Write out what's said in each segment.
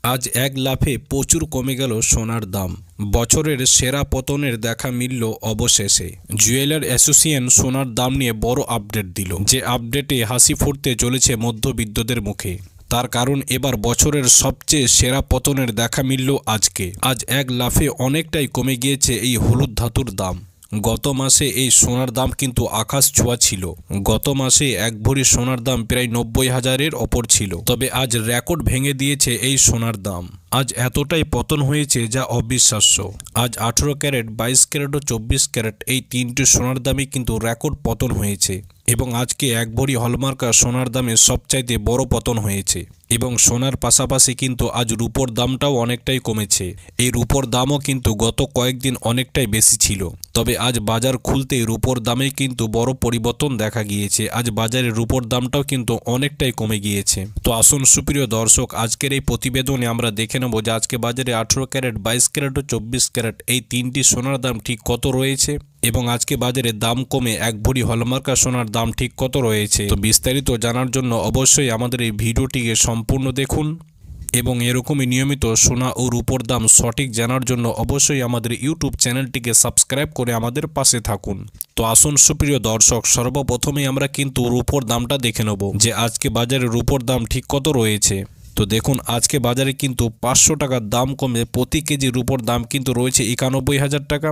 আজ এক লাফে প্রচুর কমে গেল সোনার দাম। বছরের সেরা পতনের দেখা মিলল অবশেষে। জুয়েলার অ্যাসোসিয়েশন সোনার দাম নিয়ে বড় আপডেট দিল, যে আপডেটে হাসি ফুটতে চলেছে মধ্যবিত্তদের মুখে। তার কারণ এবার বছরের সবচেয়ে সেরা পতনের দেখা মিলল আজকে। আজ এক লাফে অনেকটাই কমে গিয়েছে এই হলুদ ধাতুর দাম। গত মাসে এই সোনার দাম কিন্তু আকাশ ছোঁয়া ছিল। গত মাসে এক ভরি সোনার দাম প্রায় 90,000-এর ওপর ছিল। তবে আজ রেকর্ড ভেঙে দিয়েছে এই সোনার দাম। আজ এতটাই পতন হয়েছে যা অবিশ্বাস্য। আজ 18 ক্যারেট, 22 ক্যারেট ও 24 ক্যারেট এই তিনটি সোনার দামে কিন্তু রেকর্ড পতন হয়েছে। এবং আজকে এক ভরি হলমার্কা সোনার দামে সবচাইতে বড় পতন হয়েছে। এবং সোনার পাশাপাশি কিন্তু আজ রূপোর দামটাও অনেকটাই কমেছে। এই রূপোর দামও কিন্তু গত কয়েকদিন অনেকটাই বেশি ছিল। তবে আজ বাজার খুলতেই রূপোর দামে কিন্তু বড় পরিবর্তন দেখা গিয়েছে। আজ বাজারে রূপোর দামটাও কিন্তু অনেকটাই কমে গিয়েছে। তো আসুন সুপ্রিয় দর্শক, আজকের এই প্রতিবেদনে আমরা দেখে নেব যে আজকে বাজারে 18 ক্যারেট, 22 ক্যারেট ও 24 ক্যারেট এই তিনটি সোনার দাম ঠিক কত রয়েছে, এবং আজকে বাজারে দাম কমে এক ভরি হলমার্কা সোনার দাম ঠিক কত রয়েছে। তো বিস্তারিত জানার জন্য অবশ্যই আমাদের এই ভিডিওটিকে সম্পূর্ণ দেখুন। এবং এরকমই নিয়মিত সোনা ও রূপোর দাম সঠিক জানার জন্য অবশ্যই আমাদের ইউটিউব চ্যানেলটিকে সাবস্ক্রাইব করে আমাদের পাশে থাকুন। তো আসুন সুপ্রিয় দর্শক, সর্বপ্রথমেই আমরা কিন্তু রূপোর দামটা দেখে নেব যে আজকে বাজারে রূপোর দাম ঠিক কত রয়েছে। তো দেখুন, আজকে বাজারে কিন্তু 500 টাকার দাম কমে প্রতি কেজি রূপোর দাম কিন্তু রয়েছে 91,000 টাকা।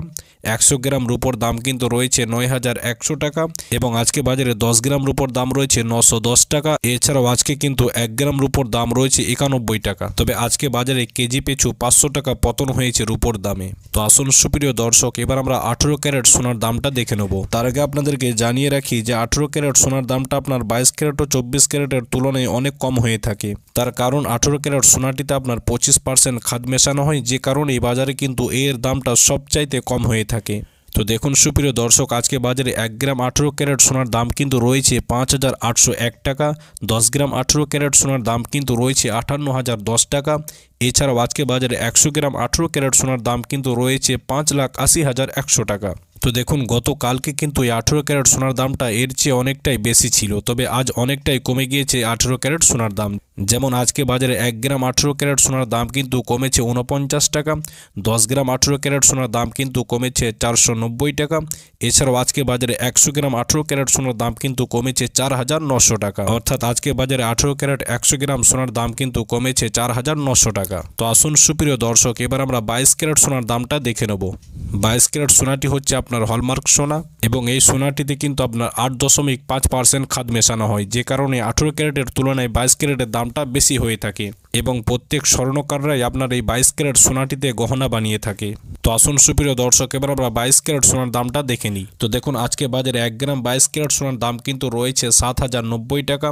100 গ্রাম রূপোর দাম কিন্তু রয়েছে 9,100 টাকা। এবং আজকে বাজারে 10 গ্রাম রূপোর দাম রয়েছে 910 টাকা। এছাড়াও আজকে কিন্তু 1 গ্রাম রূপোর দাম রয়েছে 91 টাকা। তবে আজকে বাজারে কেজি পিছু 500 টাকা পতন হয়েছে রূপোর দামে। তো আসুন সুপ্রিয় দর্শক, এবার আমরা 18 ক্যারেট সোনার দামটা দেখে নেব। তার আগে আপনাদেরকে জানিয়ে রাখি যে 18 ক্যারেট সোনার দামটা আপনার 22 ক্যারেট ও 24 ক্যারেটের তুলনায় অনেক কম হয়ে থাকে। তার কারণ 18 ক্যারেট সোনাটিতে আপনার 25% খাদ মেশানো হয়, যে কারণে এই বাজারে কিন্তু এর দামটা সবচাইতে কম হয়ে থাকে। তো দেখুন সুপ্রিয় দর্শক, আজকে বাজারে 1 গ্রাম 18 ক্যারেট সোনার দাম কিন্তু রয়েছে 5,801 টাকা। 10 গ্রাম 18 ক্যারেট সোনার দাম কিন্তু রয়েছে 58,010 টাকা। এছাড়াও আজকে বাজারে 100 গ্রাম 18 ক্যারেট সোনার দাম কিন্তু রয়েছে 5,80,100 টাকা। তো দেখুন, গতকালকে কিন্তু এই 18 ক্যারেট সোনার দামটা এর চেয়ে অনেকটাই বেশি ছিল। তবে আজ অনেকটাই কমে গিয়েছে 18 ক্যারেট সোনার দাম। যেমন আজকে বাজারে 1 গ্রাম 18 ক্যারেট সোনার দাম কিন্তু কমেছে 49 টাকা। 10 গ্রাম 18 ক্যারেট সোনার দাম কিন্তু কমেছে 490 টাকা। এছাড়াও আজকে বাজারে 100 গ্রাম 18 ক্যারেট সোনার দাম কিন্তু কমেছে 4,900 টাকা। অর্থাৎ আজকে বাজারে 18 ক্যারেট 100 গ্রাম সোনার দাম কিন্তু কমেছে 4,900 টাকা। তো আসুন সুপ্রিয় দর্শক, এবার আমরা 22 ক্যারেট সোনার দামটা দেখে নেব। 22 ক্যারেট সোনাটি হচ্ছে আপনার হলমার্ক সোনা, এবং এই সোনাটিতে কিন্তু আপনার 8.5% খাদ মেশানো হয়, যে কারণে 18 ক্যারেটের তুলনায় 22 ক্যারেটের দামটা বেশি হয়ে থাকে। এবং প্রত্যেক স্বর্ণকাররাই আপনার এই 22 ক্যারেট সোনাটিতে গহনা বানিয়ে থাকে। তো আসুন সুপ্রিয় দর্শক, এবার আমরা 22 ক্যারেট সোনার দামটা দেখে নিই। তো দেখুন, আজকে বাজারে 1 গ্রাম 22 ক্যারেট সোনার দাম কিন্তু রয়েছে 7,090 টাকা।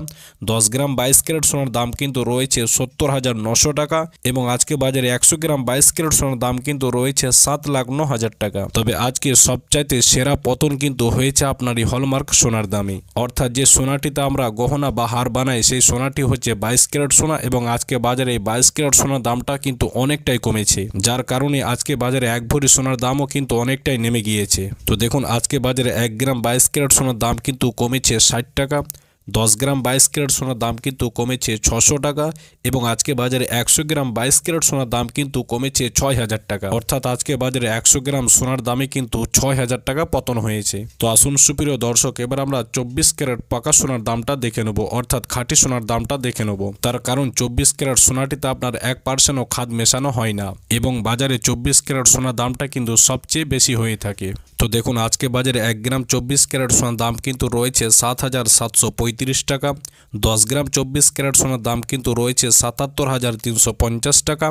10 গ্রাম 22 ক্যারেট সোনার দাম কিন্তু রয়েছে 70,900 টাকা। এবং আজকে বাজারে 100 গ্রাম 22 ক্যারেট সোনার দাম কিন্তু রয়েছে 7,09,000 টাকা। তবে আজকে সবচাইতে সেরা পতন কিন্তু হয়েছে আপনার এই হলমার্ক সোনার দামে। অর্থাৎ যে সোনাটিতে আমরা গহনা বা হার বানাই, সেই সোনাটি হচ্ছে 22 ক্যারেট সোনা। এবং আজকে বাজারে 22 ক্যারেট সোনার দামটা কিন্তু অনেকটাই কমেছে, যার কারণে আজকে বাজারে এক ভরি সোনার দামও কিন্তু অনেকটাই নেমে গিয়েছে। তো দেখুন, আজকে বাজারে 1 গ্রাম 22 ক্যারেট সোনার দাম কিন্তু কমেছে 60 টাকা। 10 গ্রাম 22 ক্যারেট সোনার দাম কিন্তু কমেছে 600 টাকা। এবং আজকে বাজারে 100 গ্রাম 22 ক্যারেট সোনার দাম কিন্তু কমেছে 6,000 টাকা। অর্থাৎ আজকে বাজারে 100 গ্রাম সোনার দামে কিন্তু 6,000 টাকা পতন হয়েছে। তো আসুন সুপ্রিয় দর্শক, এবার আমরা 24 ক্যারেট পাকা সোনার দামটা দেখে নেব, অর্থাৎ খাঁটি সোনার দামটা দেখে নেব। তার কারণ 24 ক্যারেট সোনাটিতে আপনার 1%ও খাদ মেশানো হয় না, এবং বাজারে 24 ক্যারেট সোনার দামটা কিন্তু সবচেয়ে বেশি হয়ে থাকে। তো দেখুন, আজকে বাজারে 1 গ্রাম 24 ক্যারেট সোনার দাম কিন্তু রয়েছে 7,735 টাকা। 10 গ্রাম 24 ক্যারেট সোনার দাম কিন্তু রয়েছে 77,350 টাকা।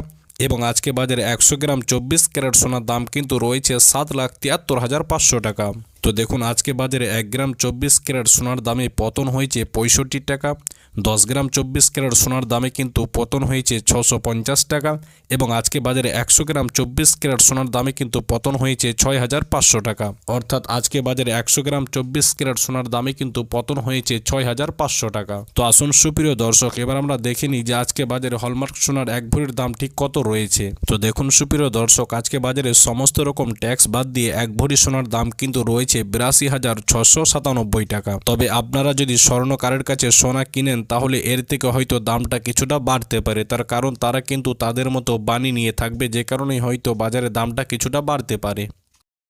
এবং আজকে বাজারে 100 গ্রাম 24 ক্যারেট সোনার দাম কিন্তু রয়েছে 7,73,500 টাকা। তো দেখুন, আজকে বাজারে 1 গ্রাম 24 ক্যারেট সোনার দামে পতন হয়েছে 65 টাকা। 10 গ্রাম 24 ক্যারেট সোনার দামে কিন্তু পতন হয়েছে 650 টাকা। এবং আজকে বাজারে 100 গ্রাম 24 ক্যারেট সোনার দামে কিন্তু পতন হয়েছে 6,500 টাকা। অর্থাৎ আজকে বাজারে 100 গ্রাম 24 ক্যারেট সোনার দামে কিন্তু পতন হয়েছে 6,500 টাকা। তো আসুন সুপ্রিয় দর্শক, এবার আমরা দেখে নিই যে আজকে বাজারে হলমার্ক সোনার এক ভরির দাম ঠিক কত রয়েছে। তো দেখুন সুপ্রিয় দর্শক, আজকে বাজারে সমস্ত রকম ট্যাক্স বাদ দিয়ে এক ভরি সোনার দাম কিন্তু রয়েছে হয়েছে 82,697 টাকা। তবে আপনারা যদি স্বর্ণকারের কাছে সোনা কিনেন তাহলে এর থেকে হয়তো দামটা কিছুটা বাড়তে পারে, তার কারণ তারা কিন্তু তাদের মতো বানি নিয়ে থাকবে, যে কারণেই হয়তো বাজারে দামটা কিছুটা বাড়তে পারে।